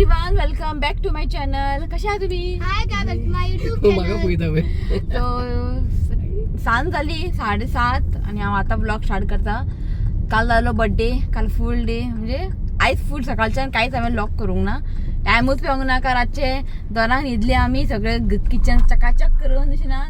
Everyone, welcome back to my channel. कशा आहात तुम्ही? हाय काय माय युट्यूब चॅनल. तो सांज झाली 7:30 आणि हांव आता ब्लॉग स्टार्ट करता. काल जालो बर्थडे, काल फूल डे म्हणजे आयज फूल सकाळच्यान कांयच हांवें लॉक करूंक ना, टायमूच पेवंक ना. कारण रातचे दोनांक न्हिदले आमी सगळे किचन चकाचक करून अशें ना.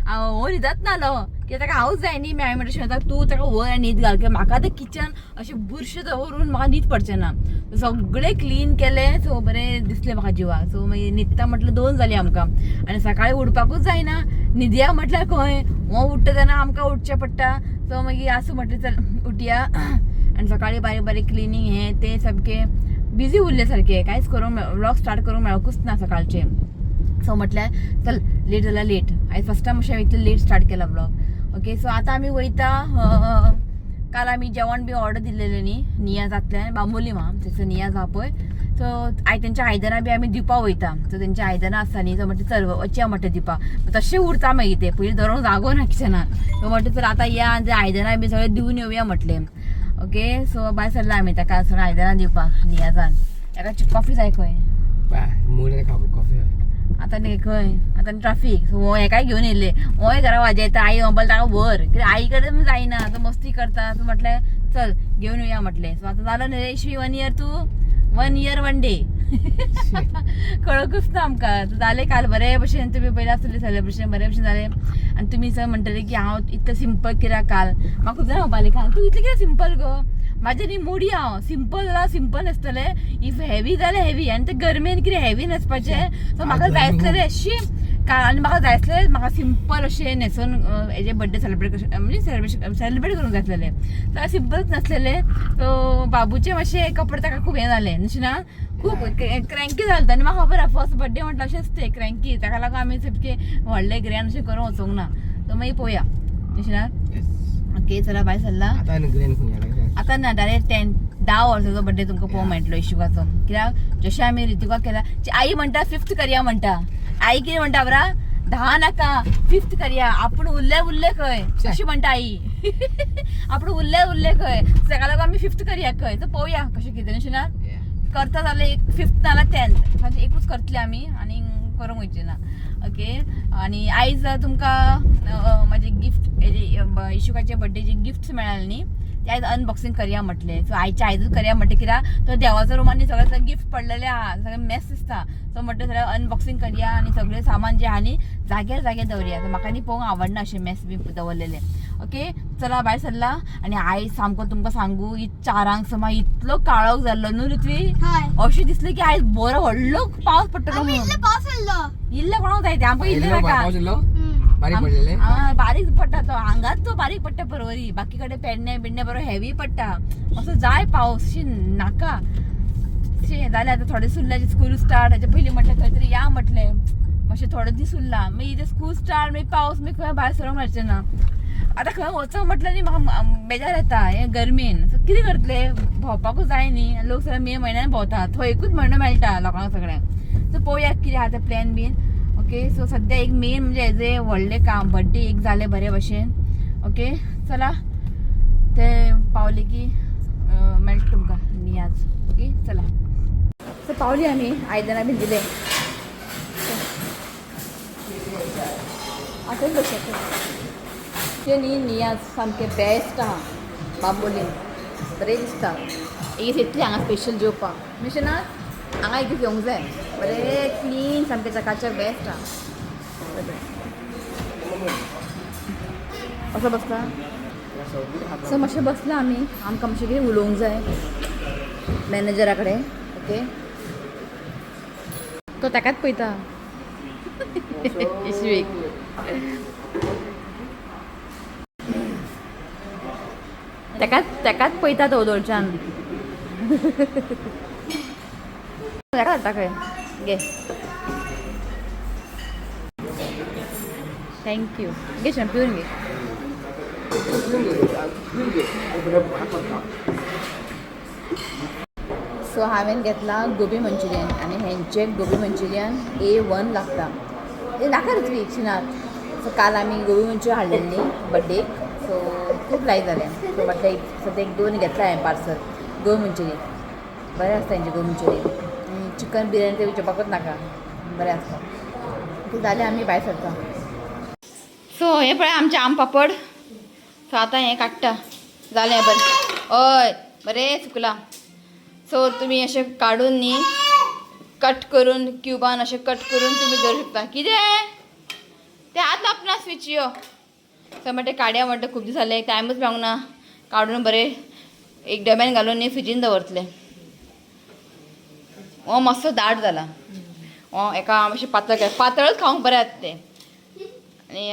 हांव न्हिदत नालो की ताका हांवूच जाय न्ही. हांवें म्हणटा तूं ताका वयर आनी न्हीद घाल, म्हाका तें किचन अशें बुरशें दवरून म्हाका न्हीद पडचें ना. सगळें क्लीन केलें, सो बरें दिसलें म्हाका जिवाक. सो मागीर न्हिदता म्हटल्यार 2 जालीं आमकां आनी सकाळीं उठपाकूच जायना. न्हिदया म्हटल्यार खंय, हो उठता तेन्ना आमकां उठचें पडटा. सो मागीर आसूं म्हटलें चल उठया आनी सकाळीं बारीक बारीक क्लिनींग हें तें सामकें बिजी उरलें सारकें. कांयच करूंक व्लॉग स्टार्ट करूंक मेळकूच ना सकाळचें. सो म्हटल्यार चल लेट जाल्यार लेट. आयज फर्स्ट टायम अशें इतलें लेट स्टार्ट केला ब्लॉग. ओके, सो आतां आमी वयता. काल आमी जेवण बी ऑर्डर दिल्लेलें न्ही नियाजांतल्यान, बांबोली थंयसर नियाज आहा पळय. सो तेंच्या आयदनां बी आमी दिवपाक वयता. सो तेंची आयदनां आसता न्ही, सो म्हटलें चल वचया म्हटलें दिवपाक. तशें उरता मागीर ते पयलीं धरून जागो ना किचनान. सो म्हटलें चल आतां या आनी आयदनां बी सगळें दिवन येवया म्हटलें. ओके, सो भायर सरला आमी ताका सगळें आयदनां दिवपाक नियाजान. ताका कॉफी जाय खंय आतां न्ही खंय आतां ट्राफीक. सो हो हेकाय घेवन येयले, होय घरा वाजयता. आई अंबल ताका व्हर, कित्याक आई कडेन जायना, तो मस्ती करता. सो म्हटलें चल घेवन येवया म्हटलें. सो आतां जालो न्ही रे इश्वी 1 year टू 1 year 1 day. कळकूच ना आमकां. जालें काल बरे भशेन, तुमी पयलें आसतलें सेलिब्रेशन बरे भशेन जालें. आनी तुमी सर म्हणटले की हांव इतलें सिंपल कित्याक काल. म्हाका खूब जाण म्हणपाक लागलीं तूं इतलें कित्याक सिंपल गो. म्हाजें न्ही मोडी हांव सिंपल जाल्यार सिंपल न्हेसतलें, इफ हेवी जाल्यार हेवी. आनी तें गरमेन कितें हेवी न्हेसपाचें. सो म्हाका जाय आसलेलें अशी आनी म्हाका जाय आसलें म्हाका सिंपल अशें न्हेसून हेजे बर्थडे सेलिब्रेट म्हणजे सेलिब्रेट करूंक जाय आसलेलें. तर सिंपलच नासलेलें. सो बाबूचे मातशे कपडे ताका खूब हें जालें न्हय ना, खूब क्रँकी जालें. आनी म्हाका खबर आहा फर्स्ट बर्थडे म्हटल्यार अशेंच तें क्रँकी. ताका लागून आमी सामकें व्हडलें ग्रँड अशें करूंक वचोंक ना. सो मागीर पळोवया न्हय ना. ओके, चला भायर सरला. आतां ना डायरेक्ट 10 वर्साचो बर्थडे तुमकां पळोवंक मेळटलो इशुकाचो. कित्याक जशें आमी रितुका केला, आई म्हणटा 5th करया म्हणटा. आई कितें म्हणटा बरा 10 नाका 5th करया. आपूण उरले खंय अशी म्हणटा आई. आपूण उरले खंय, ताका लागून आमी 5th करया खंय. तर पळोवया कशें कितें अशें ना. करता जाल्यार 5th नाल्यार 10th म्हणजे एकूच करतले आमी आनी करूंक वयचें ना. ओके, आनी आयज तुमकां म्हाजे गिफ्ट हेजे इशुकाचे बर्थडेचे गिफ्ट्स मेळ्ळे न्ही, ते आयज अनबॉक्सिंग करया म्हटलें. सो आयच्या आयजूच करया म्हटलें, कित्याक तो देवाचो रुमांनी सगळें गिफ्ट पडलेलें आहा, सगळें मेस दिसता. सो म्हटलें सगळें अनबॉक्सिंग करया आनी सगळें सामान जें आहा न्ही जाग्यार दवरया. म्हाका न्ही पळोवंक आवडना अशें मेस बी दवरलेलें. ओके, चला भायर सरला. आनी आयज सामको तुमकां सांगू 4 सुमार इतलो काळोख जाल्लो न्हू ऋत्वी. अशें दिसलें की आयज बरो व्हडलो पावस पडटलो म्हणून. इल्लें कोणाक जाय तें आमकां इल्लें नाका. बारीक पडटा तो हांगाच, तो बारीक पडटा परवरी. बाकी कडेन पेडणे बिडणे बरो हेवी पडटा. असो जाय पावस अशी नाका. जालें आतां थोडे सुरल्याचे स्कूल स्टार्ट. हेच्या पयलीं म्हटलें खंय तरी या म्हटलें, मातशें थोडे दीस उरला मागीर स्कूल स्टार्ट, मागीर पावस, मागीर खंय भायर सरूंक मेळचें ना. आतां खंय वचोंक म्हटलें न्ही म्हाका बेजार येता हें गर्मेन. सो कितें करतले, भोंवपाकूच जाय न्ही. लोक सगळे मे म्हयन्यान भोंवता, थंय एकूच म्हयनो मेळटा लोकांक सगळ्यांक. सो पळोवया कितें आहा तें प्लॅन बीन. ओके, सो सद्या एक मेन म्हणजे हेजे व्हडलें काम बर्थडे एक जालें बरे भशेन. ओके, चला ते पावले की मेळटा तुमकां नियाज. ओके, चला. सो पावली आमी, आयदनां बीन दिले. आतांच बसता ते न्ही नियाज सामकें बेस्ट आहा बांबोलीन, बरें दिसता. एक येतली हांगा स्पेशल जेवपाक अशें ना. हांगा एक दीस येवंक जाय, बरें क्लीन सामकें चकाचक बेस्ट आहा. असो बसता. सो मातशें बसला आमी. आमकां मातशें कितें उलोवंक जाय मॅनेजरा कडेन. ओके, तो ताकाच पळयता इश्वीक. ताकाच पळयता तो दोळच्यान. ताका हाडटा खंय घे. थँक्यू. घे शॅम्पून घे. सो हांवें घेतला गोबी मंचुरियन आनी हेंचे गोबी मंचुरियन A1 लागता. हे नाका ऋत्वी चिनार. सो काल आमी गोबी मंचुरियन हाडलेली बर्थडेक. सो खूब लायक जालें. सो म्हटलें सद्या 1-2 घेतला हांवें पार्सल गोबी मंचुरियन. बरें आसता हेंचें गोबी मंचुरियन. चिकन बिर्याणी ते विचारपाकूच नाका बरें आसता ते जालें आमी भायर सरता. सो हे पळय आमचे आम पापड. सो आतां हें काडटा जालें बरें हय बरें सुकलां. सो तुमी अशें काडून न्ही कट करून क्युबान अशें कट करून तुमी दवरूं शकता. कितें ते हात लापना स्विच यो. सो म्हणटा काडया म्हणटा खूब दीस जाले टायमूच मेळूंक ना. काडून बरें एक डब्यान घालून न्ही फ्रिजीन दवरतले. हो मातसो दाट जाला. हो एका अशें पातळच खावंक बरें जाता ते. आनी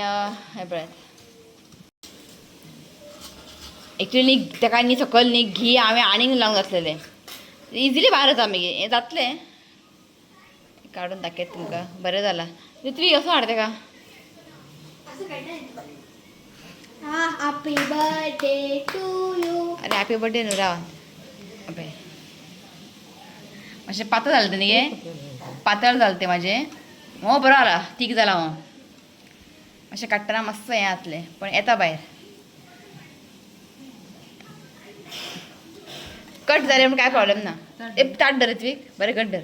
हें पळय एक्चुली न्ही ताका न्ही सकयल न्ही घी हांवें आनीक लावंक जातलेलें. इजिली भायर येता मागीर हें जातलें. काडून दाखयता तुमकां बरें जाला. तुमी असो हाड तेका. Happy birthday to you. अरे हॅपी बर्थडे न्हू राव. अबे मातशें पातळ जालें तें न्ही गे. पातळ जालें तें म्हाजें. हो बरो जाला तीख जाला हो. मातशें काडटना मातसो हें जातलें पण येता भायर. कट जालें म्हण कांय प्रॉब्लेम ना. एक ताट धर ऋत्विक बरें कट धर.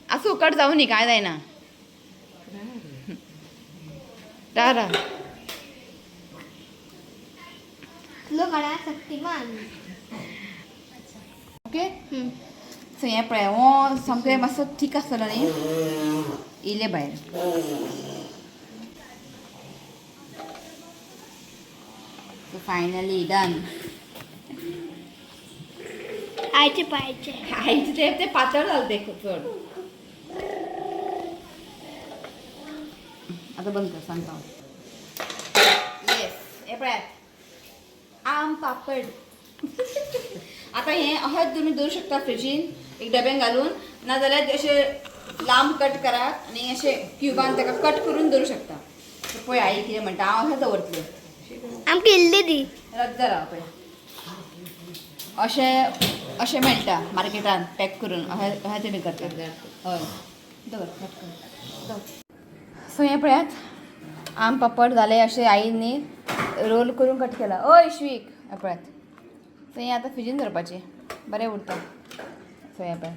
आसूं कट जावं न्ही कांय जायना. रा लोक हाडा शक्तिमान. ओके सो हें पळय हो सामकें मातसो थीक आसतलो न्ही येयलें भायर. So finally done. आयचे पायचे ते पातळ जालें तें चड. आतां बंद कर सांगता हांव. येस हें पळयात आम पापड. आतां हें अशें तुमी दवरूं शकता फ्रिजीन एक डब्यान घालून. नाजाल्यार अशें लांब कट करात आनी अशें क्युबान ताका कट करून दवरूं शकता. पळय आई कितें म्हणटा हांव अशें दवरतलें. आमकां इल्ली दी. रद्द राव पळय अशें मेळटा मार्केटान पॅक करून अशें तुमी करता. हय दवर कट कर. सो हें पळयात आम पापड जालें अशें आईन न्ही रोल करून कट केला. हय इश्वीक हें पळयात. सो हें आतां फ्रिजीन दवरपाचें बरें उरता. सो हें पळय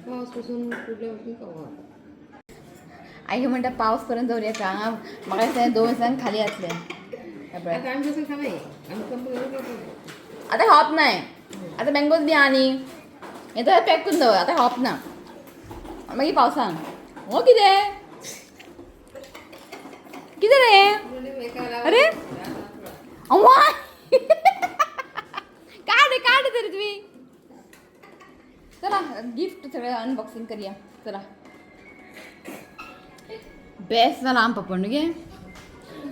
आई म्हणटा पावस पर्यंत दवरया हांगा म्हाका दिसता 2 दिसांनी खाली जातलें. हें पळय आतां खावप नाय. आतां मँगोज बी आहा न्ही हें तर पॅक करून दवर. आतां खावप ना मागीर पावसान. हो कितें कितें रे अरे अव्वा काढ तरी तुम्ही. चला गिफ्ट सगळं अनबॉक्सिंग करूया चला. बेस्ट जाला आम पापड न्ही गे.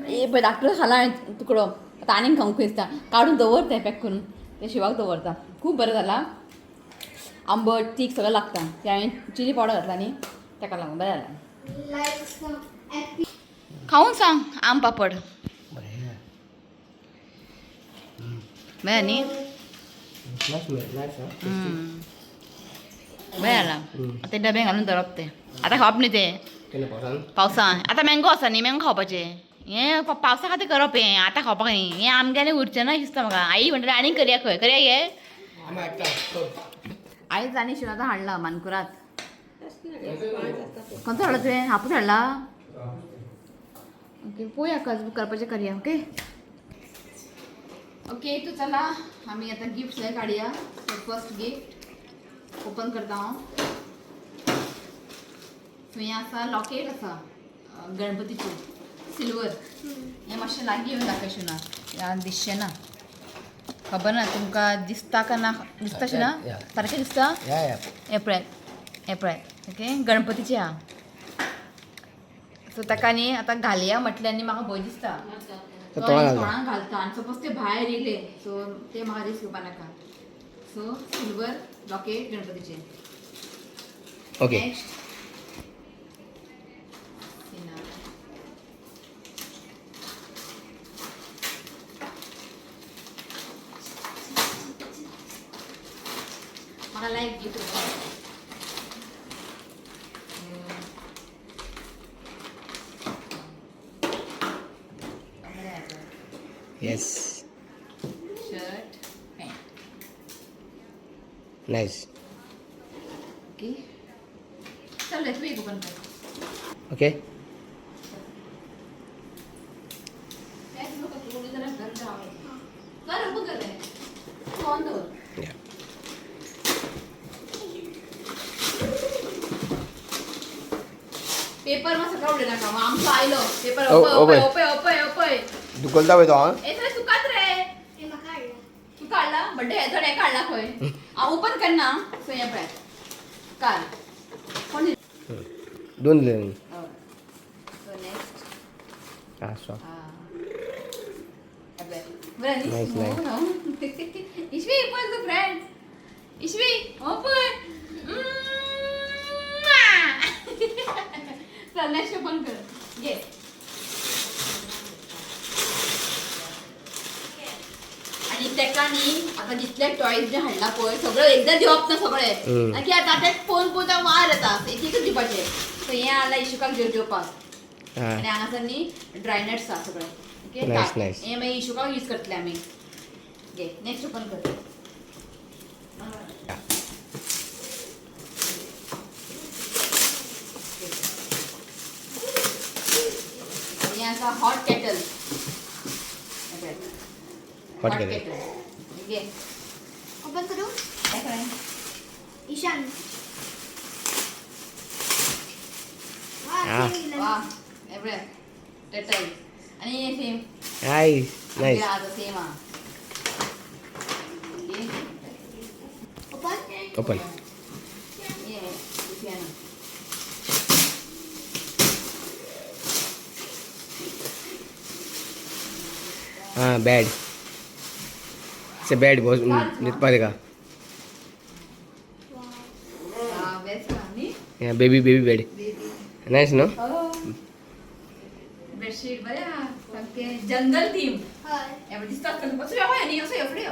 ए पळय धाकटो खाला हांवें तुकडो. आतां आनीक खावंक दिसता. काडून दवर तें पॅक करून तें शिवाक दवरता. खूब बरें जाला. आंबट तीख सगळें लागता. ते हांवें चिली पावडर घातला न्ही ताका लागून बरें जाला. खावून सांग आम पापड बरें न्ही. बरें जाला. ते डब्यान घालून दवरप तें. आतां खावप न्ही तें पावसान. आतां मँगो आसा न्ही मँगो खावपाचें. हें पावसा खातीर करप हें आतां खावपाक न्ही. हें आमगेलें उरचें ना दिसता म्हाका. आई म्हणटा आनीक करया खंय करया गे. आयज आनी शिवाता हाडला मानकुराद. खंयचो हाडला तुवें हापूस हाडला. ओके पळोवया करपाचें करया. ओके ओके तू चला आमी आतां गिफ्ट जाय काडया. फर्स्ट गिफ्ट ओपन करता हांव. हें आसा लॉकेट आसा गणपतीचें सिल्वर. हें मातशें लागीं येवन दाखयशें ना ह्या दिसचें ना. खबर ना तुमकां दिसता काय ना. दिसताशें ना सारकें दिसता. हें पळयात ओके गणपतीचें आहा. सो ताका न्ही आतां घालया म्हटल्यार न्ही म्हाका भंय दिसता. तोंडान घालता आनी सपोज ते भायर येयले सो ते म्हाका रिस्क घेवपा नाका. सो सिल्वर लॉकेट गणपतीचें. ओके नेक्स्ट म्हाका लायक gift yes shirt pant nice. Okay चल तू एक ओपन कर. ओके. कर ओपन कर ते. ऑन कर. या. पेपर मग सगळं उडे नका. मग आमचं आयलो पेपर ओ, ओपय ओपय. ओपय ओपय ओपय. तू कोणता वेळ तो हा? ए तुला चुकात रे. हे मग काढलं. तू काढला बड्डे हे थोडे काढला खंय. ओपन कर ना. सो ये पळय. काढ. कोण दोन दिले मी. So next. हा सॉ. Nice, Ishvik, open the friend. Ishvik, open. चल नेक्स्ट ओपन कर. घे. आणि तेका नी आता जितले टॉयज जे हाडला पळय सगळं एकदा दिवप ना सगळे. की आता ते फोन पोता मार येता. एक एक दिवपाचे. सो हे आला इशुकाक जेवपाक. आणि हांगासर नी ड्राय नट्स आसा सगळे. ओके. नाईस. हे मागीर इशुकाक यूज करतले आमी. घे नेक्स्ट ओपन कर. आणि असा हॉट केटल. Hot kettle. घे. ओपन करू. काय कराय? ईशान. हा. वा. एवढे केटल. आणि हे सेम. नाईस. आता सेम हा. ओपन. ओपन. ये पियानो. हा बॅड. इट्स बॅड बॉस नितपाले का. हा बेस्ट आणि या baby bad. Nice no. Bedsheet बऱ्या सारखे जंगल थीम. हय. एवढे दिसतात का कसं यावं आणि असं एवढे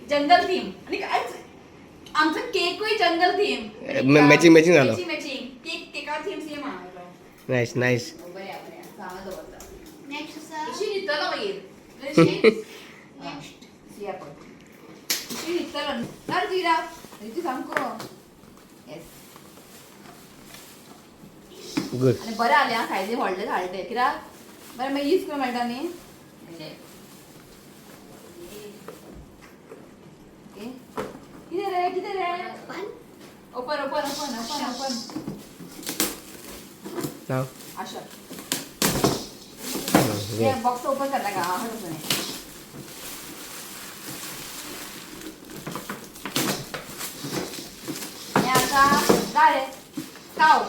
जंगल थीम. आणि काय आमचं केकही जंगल थीम. मॅचिंग झालं. मॅचिंग केक केका थीम सेम आहे. नाईस. बऱ्या बऱ्या चांगलं होतं. नेक्स्ट असं. इशी निघतं ना बाई. नेक्स्ट सिया पण इशी निघतं ना रे तुला तू सांगतो. येस. गुड. आणि बरं आले हा सायझी व्हडले झाले कित्याक बरं मागीर यूज करूं मेळटा न्ही. कितें रे open. Open open open open open. नाव. आशा घे. बॉक्स ओपन करता का हा तसं नाही. हे आता काय रे काव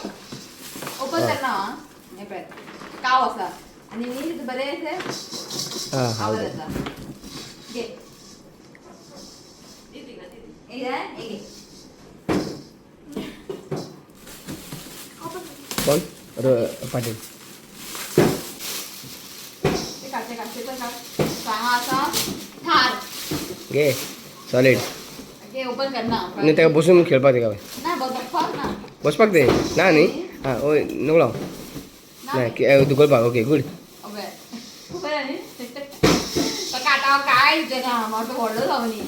ओपन कर ना. हे पळय काव असा आणि नी बरे असे हा आवाज येता. घे. हे घे. ओपन. कोण पाटील. ते काढते काढते तर काढ. सांगा असा थार. घे सॉलिड. घे ओपन कर ना. नाही त्याला बसून खेळपाक का नाही बघ ना. बसपाक ते ना न्ही. हा ओय नको लाव. नाही दुखोलपाक. Okay good. ओके बरं आहे. काटा काय ना माझं व्हडलो जाऊ न्ही.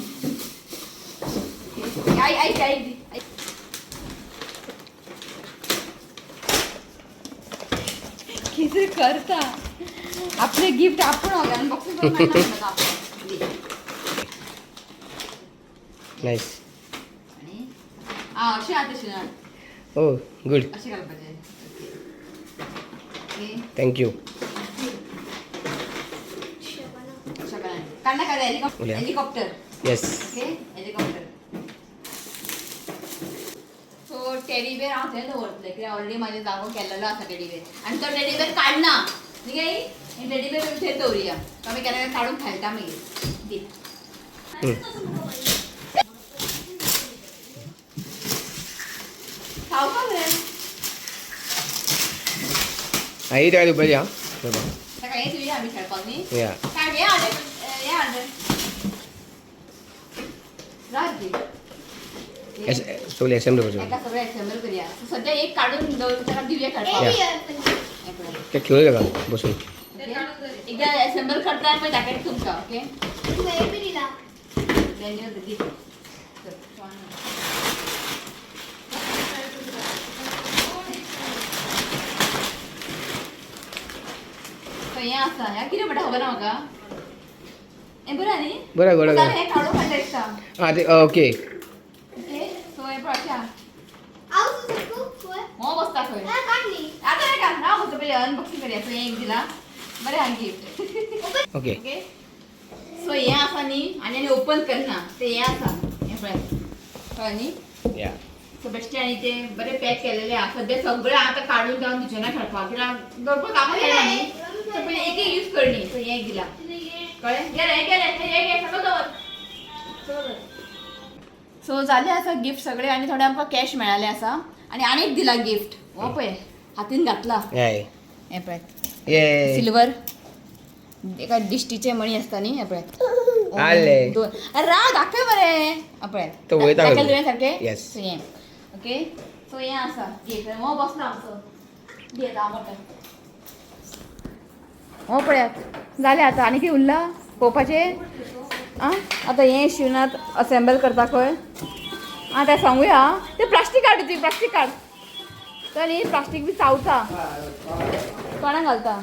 आई किती करता आपले गिफ्ट आपण अनबॉक्सिंग करून नाईस. आणि हा अशी आत अशी ना ओ गुड. अशी घालपाचे. Okay thank you. अशा काढा helicopter. Yes. Okay helicopter. So teddy bear हांव थंय दवरतलें कित्याक ऑलरेडी म्हाजे जागो केल्लो आसा टेडी बेअर. आनी तो टेडी बेअर काडना न्ही गे. हे टेडी बेअर थंय दवरुया. तो आमी केन्ना काडून खेळटा मागीर. दी. खावपाक रे. आई काय दुपारी हा. ताका हें दिवया आमी खेळपाक न्ही. या. काय हे हाड रात दी. सगळे असेंब्ली करचो. एका सगळं असेंबल करूया. सध्या एक काढून दवर ताका दिवया ए खेळपाक. पण. ते खेळूया का बसून. एकदा असेंबल करता मागीर दाखयता तुमकां. ओके तू हे बी दिला. डेंजर दी. हें आसा ह्या कितें म्हणटा खबर ना म्हाका हें बरें न्ही बरं बरं जालें, बरं हें काडून खायला दिसता हां ते ओके ओके सो हें पळया Out of the cook. What? हो बसता खंय Got me. आता नाही का राव बसता पहिले अनबॉक्सिंग करूया सो हें एक दिला बरें आनी गिफ्ट ओके ओके सो हें आसा न्ही आनी ओपन करना ते हें आसा हें पळय कळ्ळें न्ही या सो बेश्टे आनी ते बरें पॅक केलेले आसा सद्या सगळें आतां काडून जावन किचनाक खेळपाक कित्याक दरपळ कामां खेळना न्ही सो पयलीं एक एक यूज करनी सो हें एक दिला कळ्ळें गेलें हे सगळं दवर सो जालें आसा गिफ्ट सगळें आनी थोडे आमकां कॅश मेळालें आसा आनी एक दिला गिफ्ट हो पळय हातीन घातला याय हें पळय ये सिल्वर एका दिश्टीचे मणी आसता न्ही हें पळय आले. दोन अरे राव दाखय मरे पळय तो वयता दाखयला खंय? तुवें सारकें Yes. सो हें ओके सो हें आसा गिफ्ट हो बसला आमचो घेता मोठो हो पळयात जालें आतां आनी कितें उरलां पळोवपाचें आं आतां हें शिवनात असेंबल करता खंय आं तें सांगुया तें प्लास्टीक काड ती प्लास्टीक काड तर न्ही प्लास्टीक बी चावता तोंडाक घालता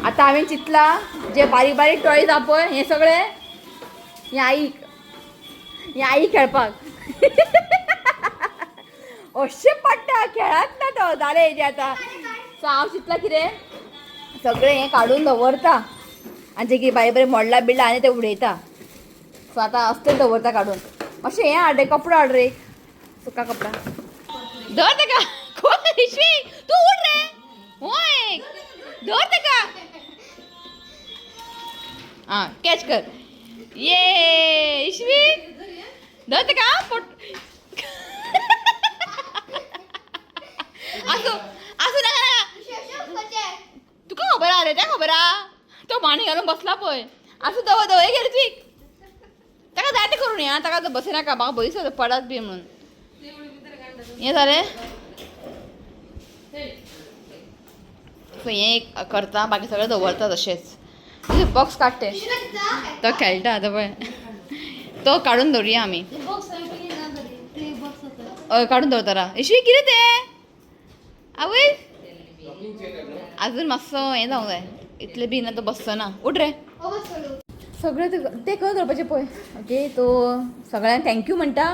आतां हांवें चिंतलां जे बारीक बारीक टॉयज आहा पळय हे सगळें हें आईक खेळपाक अशें पडटा खेळत ना तो जालें हेजें आतां सो हांव चिंतलां कितें सगळें हें काडून दवरता आनी जे कितें बारीक बारीक मोडलां बिडलां आनी तें उडयता सो आतां असतें दवरता काडून मातशें हें हाड रे कपडो हाड रे सुका कपडा धर तेका कोण इश्वीक तूं उड रे होय धर तेका आं कॅच कर ये इश्वीक धर तेका पोट आसूं आसूं नाका तुका खबर आहा रे तें खबर आहा तो मांडी घालून बसला पळय आसूं दवर दवर हे घे रे ताका जाय तें करूं न्ही आं ताका बसनाका म्हाका भंय दिसता पडत बी म्हणून हें जालें सो हें एक करता बाकी सगळें दवरता तशेंच बॉक्स काड तें तो खेळटा आतां पळय तो काडून दवरुया आमी हय काडून दवरता इश्वी कितें तें आवय आजून मातसो हें जावंक जाय इतलें बी ना तो बसचो ना उठ रे सगळें तें खंय करपाचें पळय ओके तो सगळ्यांक थँक्यू म्हणटा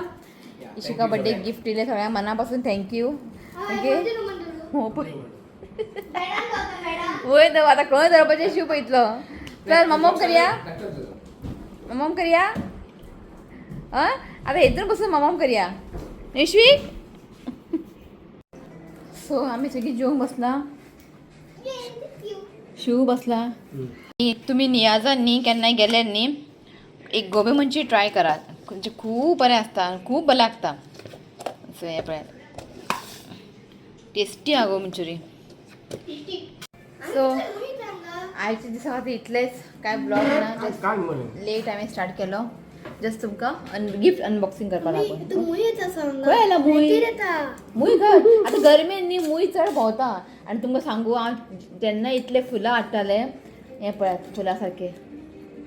इशिका बड्डे गिफ्ट दिलें सगळ्यांक मना पासून थँक्यू ओके हो पळय वय तो आतां खंय धरपाचें शिव पळयतलो चल ममम करया ममम करया आं आतां हेतून बसून ममम करया इश्वीक सो आमी सगळीं जेवंक बसला शिव बसला तुमी नियाजान न्ही केन्नाय गेले न्ही एक गोबी मंचुरी ट्राय करात म्हणजे खूब बरें आसता खूब बरें लागता सो हें पळय टेस्टी आहा गो मंचुरी सो आयच्या दिसा खातीर इतलेंच काय ब्लॉग ना जस्ट लेट हांवें स्टार्ट केलो जस्ट तुमकां गिफ्ट अनबॉक्सिंग करपा लागून खंय आयला मूय घर आतां गर्मेन न्ही मूय चड भोंवता आनी तुमकां सांगू हांव जेन्ना इतले फुलां हाडटालें हें पळयात फुलां सारकें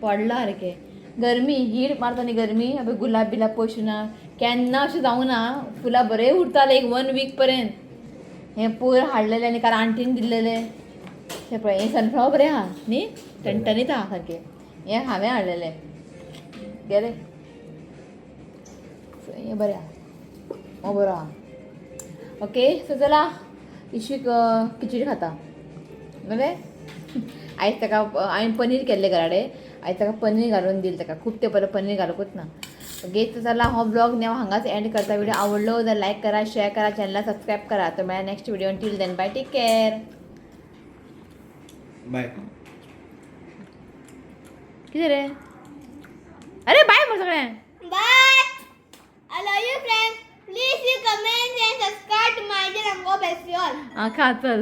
पडला सारकें गर्मी हीट मारता न्ही गर्मी पळय गुलाब बिलाब पयशू ना केन्ना अशें जावं ना फुलां बरें उरताले एक 1 वीक पर्यंत हें पयर हाडलेलें आनी काल आंटीन दिल्लेलें तें पळय हें सनफ्लावर बरें आहा न्ही टणटणीत आहा सारकें हें हांवें हाडलेलें गेलें हें बरें आहा हो बरो आहा ओके सो चला इश्वीक खिचडी खाता बरें आयज ताका हांवें पनीर केल्लें घरा कडेन आयज ताका पनीर घालून दिलें ताका खूब तेंप पनीर घालूंकूच ना ओके सो चला हो ब्लॉग न्ही हांव हांगाच एंड करता व्हिडिओ आवडलो जाल्यार लायक करा शेअर करा चॅनलला सबस्क्राईब करा तर मेळ्या next video till then bye take care bye कितें रे अरे बाय म्हण सगळ्यांक Bye. I love you, friends. Please you comment and subscribe to my channel and go best you all. खा चल